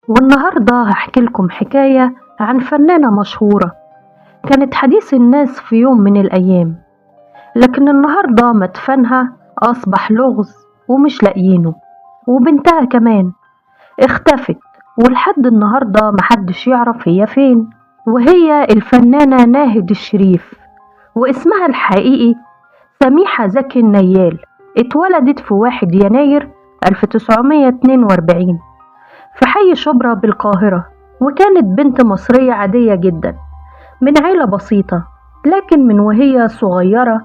والنهاردة هحكي لكم حكاية عن فنانة مشهورة كانت حديث الناس في يوم من الأيام. لكن النهاردة مدفنها أصبح لغز ومش لاقيينه، وبنتها كمان اختفت، ولحد النهاردة محدش يعرف هي فين. وهي الفنانة ناهد الشريف، واسمها الحقيقي سميحة زكي النيال. اتولدت في 1 يناير 1942 في حي شبرا بالقاهرة، وكانت بنت مصرية عادية جدا من عيلة بسيطة. لكن من وهي صغيرة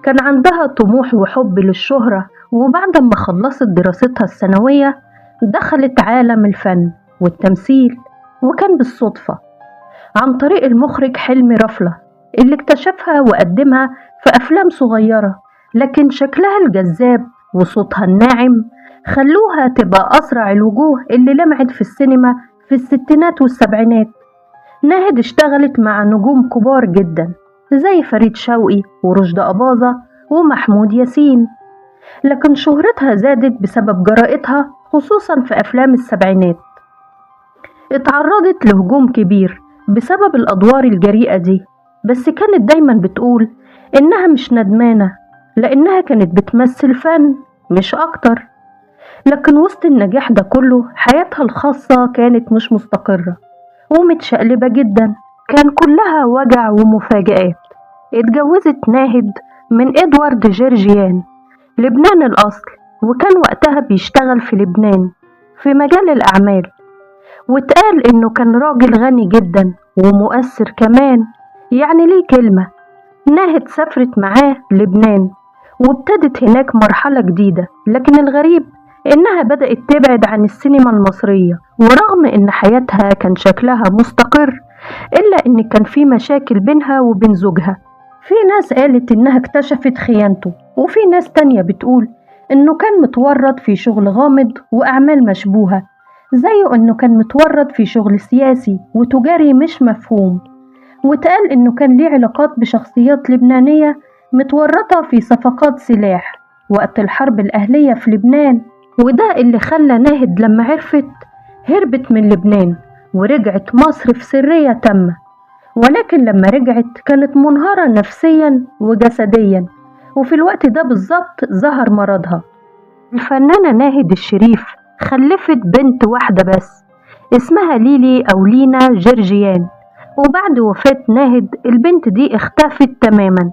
كان عندها طموح وحب للشهرة، وبعد ما خلصت دراستها الثانوية دخلت عالم الفن والتمثيل، وكان بالصدفة عن طريق المخرج حلمي رفلة اللي اكتشفها وقدمها في أفلام صغيرة. لكن شكلها الجذاب وصوتها الناعم خلوها تبقى أسرع الوجوه اللي لمعت في السينما في الستينات والسبعينات. ناهد اشتغلت مع نجوم كبار جدا زي فريد شوقي ورشدي أباظة ومحمود ياسين، لكن شهرتها زادت بسبب جرائتها خصوصا في أفلام السبعينات. اتعرضت لهجوم كبير بسبب الأدوار الجريئة دي، بس كانت دايما بتقول إنها مش ندمانة لأنها كانت بتمثل فن مش أكتر. لكن وسط النجاح ده كله حياتها الخاصة كانت مش مستقرة ومتشقلبة جدا، كان كلها وجع ومفاجآت. اتجوزت ناهد من إدوارد جيرجيان لبنان الأصل، وكان وقتها بيشتغل في لبنان في مجال الأعمال، واتقال إنه كان راجل غني جدا ومؤثر كمان، يعني ليه كلمة. ناهد سافرت معاه لبنان وابتدت هناك مرحلة جديدة، لكن الغريب إنها بدأت تبعد عن السينما المصرية، ورغم إن حياتها كان شكلها مستقر إلا إن كان في مشاكل بينها وبين زوجها. في ناس قالت إنها اكتشفت خيانته، وفي ناس تانية بتقول إنه كان متورط في شغل غامض وأعمال مشبوهة، زي إنه كان متورط في شغل سياسي وتجاري مش مفهوم. واتقال إنه كان ليه علاقات بشخصيات لبنانية متورطة في صفقات سلاح وقت الحرب الأهلية في لبنان، وده اللي خلى ناهد لما عرفت هربت من لبنان ورجعت مصر في سرية تامة. ولكن لما رجعت كانت منهارة نفسيا وجسديا، وفي الوقت ده بالظبط ظهر مرضها. الفنانة ناهد الشريف خلفت بنت واحدة بس اسمها ليلي أو لينا جرجيان، وبعد وفاة ناهد البنت دي اختفت تماما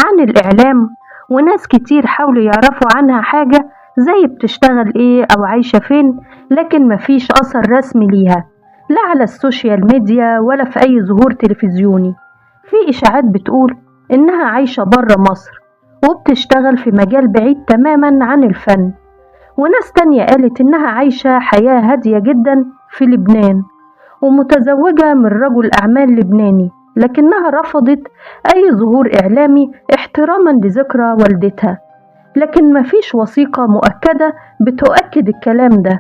عن الإعلام، وناس كتير حاولوا يعرفوا عنها حاجة زي بتشتغل ايه أو عايشة فين، لكن مفيش أثر رسمي ليها لا على السوشيال ميديا ولا في أي ظهور تلفزيوني. في إشاعات بتقول إنها عايشة برا مصر وبتشتغل في مجال بعيد تماما عن الفن، وناس تانية قالت إنها عايشة حياة هادية جدا في لبنان ومتزوجة من رجل أعمال لبناني، لكنها رفضت أي ظهور إعلامي احتراما لذكرى والدتها. لكن مفيش وثيقة مؤكدة بتؤكد الكلام ده.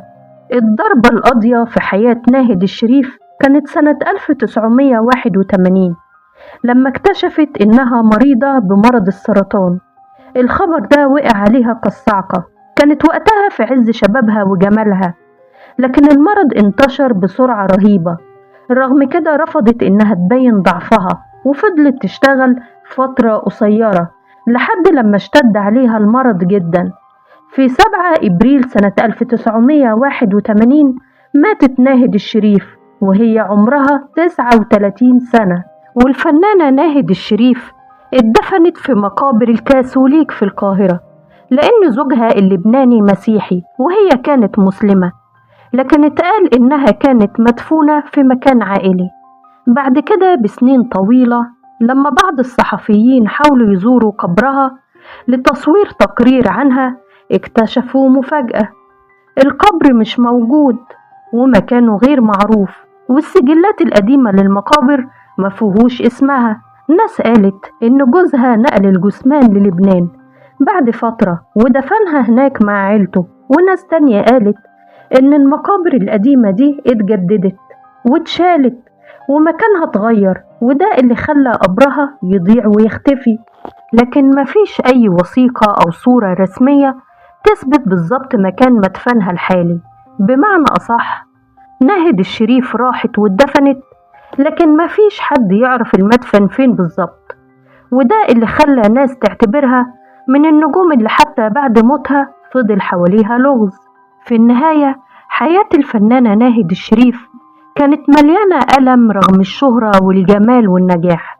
الضربة القاضية في حياة ناهد الشريف كانت سنة 1981 لما اكتشفت إنها مريضة بمرض السرطان. الخبر ده وقع عليها كالصعقة، كانت وقتها في عز شبابها وجمالها، لكن المرض انتشر بسرعة رهيبة. رغم كده رفضت إنها تبين ضعفها وفضلت تشتغل فترة قصيرة لحد لما اشتد عليها المرض جدا. في 7 إبريل سنة 1981 ماتت ناهد الشريف وهي عمرها 39 سنة. والفنانة ناهد الشريف اتدفنت في مقابر الكاثوليك في القاهرة لأن زوجها اللبناني مسيحي وهي كانت مسلمة، لكن اتقال إنها كانت مدفونة في مكان عائلي. بعد كده بسنين طويلة لما بعض الصحفيين حاولوا يزوروا قبرها لتصوير تقرير عنها اكتشفوا مفاجأة، القبر مش موجود ومكانه غير معروف، والسجلات القديمة للمقابر مفيهوش اسمها. ناس قالت إن جوزها نقل الجثمان للبنان بعد فترة ودفنها هناك مع عيلته، وناس تانية قالت إن المقابر القديمة دي اتجددت واتشالت ومكانها اتغير، وده اللي خلى قبرها يضيع ويختفي. لكن مفيش أي وثيقة أو صورة رسمية تثبت بالظبط مكان مدفنها الحالي. بمعنى أصح ناهد الشريف راحت واتدفنت، لكن مفيش حد يعرف المدفن فين بالظبط، وده اللي خلى ناس تعتبرها من النجوم اللي حتى بعد موتها فضل حواليها لغز. في النهاية حياة الفنانة ناهد الشريف كانت مليانة ألم رغم الشهرة والجمال والنجاح.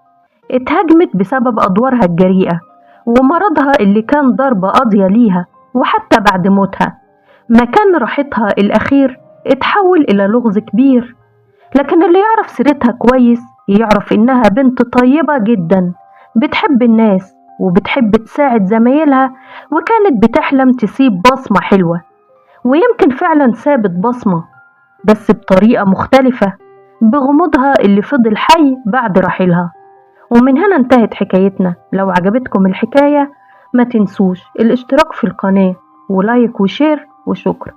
اتهاجمت بسبب أدوارها الجريئة ومرضها اللي كان ضربة قاضية ليها، وحتى بعد موتها مكان راحتها الأخير اتحول إلى لغز كبير. لكن اللي يعرف سيرتها كويس يعرف إنها بنت طيبة جدا، بتحب الناس وبتحب تساعد زمايلها، وكانت بتحلم تسيب بصمة حلوة. ويمكن فعلا سابت بصمة، بس بطريقة مختلفة، بغموضها اللي فضل حي بعد رحيلها. ومن هنا انتهت حكايتنا. لو عجبتكم الحكاية ما تنسوش الاشتراك في القناة ولايك وشير وشكرا.